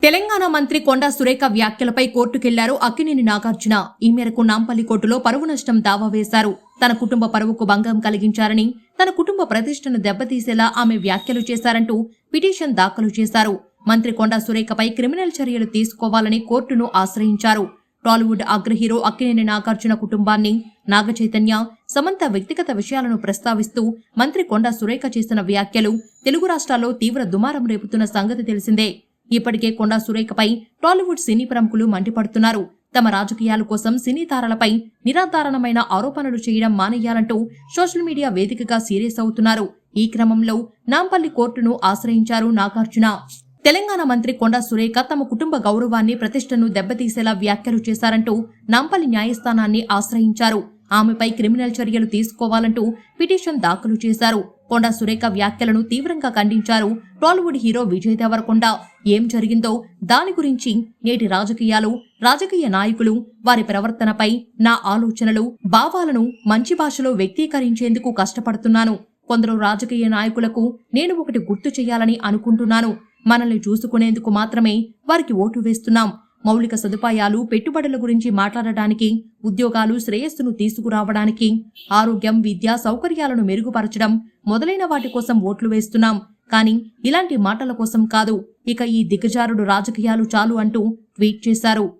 తెలంగాణ మంత్రి కొండా సురేఖ వ్యాఖ్యలపై కోర్టుకెళ్లారు అక్కినేని నాగార్జున. ఈ మేరకు నాంపల్లి కోర్టులో పరువు నష్టం దావా వేశారు. తన కుటుంబ పరువుకు భంగం కలిగించారని, తన కుటుంబ ప్రతిష్టను దెబ్బతీసేలా ఆమె వ్యాఖ్యలు చేశారంటూ పిటిషన్ దాఖలు చేశారు. మంత్రి కొండా సురేఖపై క్రిమినల్ చర్యలు తీసుకోవాలని కోర్టును ఆశ్రయించారు. టాలీవుడ్ అగ్రహీరో అక్కినేని నాగార్జున కుటుంబాన్ని, నాగచైతన్య, సమంత వ్యక్తిగత విషయాలను ప్రస్తావిస్తూ మంత్రి కొండా సురేఖ చేసిన వ్యాఖ్యలు తెలుగు రాష్ట్రాల్లో తీవ్ర దుమారం రేపుతున్న సంగతి తెలిసిందే. ఇప్పటికే కొండా సురేఖపై టాలీవుడ్ సినీ ప్రముఖులు మండిపడుతున్నారు. తమ రాజకీయాల కోసం సినీ తారలపై నిరాధారణమైన ఆరోపణలు చేయడం మానేయాలంటూ సోషల్ మీడియా వేదికగా సీరియస్ అవుతున్నారు. ఈ క్రమంలో నాంపల్లి కోర్టును ఆశ్రయించారు నాగార్జున. తెలంగాణ మంత్రి కొండా సురేఖ తమ కుటుంబ గౌరవాన్ని, ప్రతిష్టను దెబ్బతీసేలా వ్యాఖ్యలు చేశారంటూ నాంపల్లి న్యాయస్థానాన్ని ఆశ్రయించారు. ఆమెపై క్రిమినల్ చర్యలు తీసుకోవాలంటూ పిటిషన్ దాఖలు చేశారు. కొండా సురేఖ వ్యాఖ్యలను తీవ్రంగా ఖండించారు. టాలీవుడ్ హీరో విజయ్ దేవరకొండ. ఏం జరిగిందో దాని గురించి నేటి రాజకీయ నాయకులు, వారి ప్రవర్తనపై నా ఆలోచనలు, భావాలను మంచి భాషలో వ్యక్తీకరించేందుకు కష్టపడుతున్నాను. కొందరు రాజకీయ నాయకులకు నేను ఒకటి గుర్తు చేయాలని అనుకుంటున్నాను. మనల్ని చూసుకునేందుకు మాత్రమే వారికి ఓటు వేస్తున్నాం. మౌలిక సదుపాయాలు, పెట్టుబడుల గురించి మాట్లాడటానికి, ఉద్యోగాలు, శ్రేయస్సును తీసుకురావడానికి, ఆరోగ్యం, విద్య సౌకర్యాలను మెరుగుపరచడం మొదలైన వాటి కోసం ఓట్లు వేస్తున్నాం. కానీ ఇలాంటి మాటల కోసం కాదు. ఇక ఈ దిగజారుడు రాజకీయాలు చాలు అంటూ ట్వీట్ చేశారు.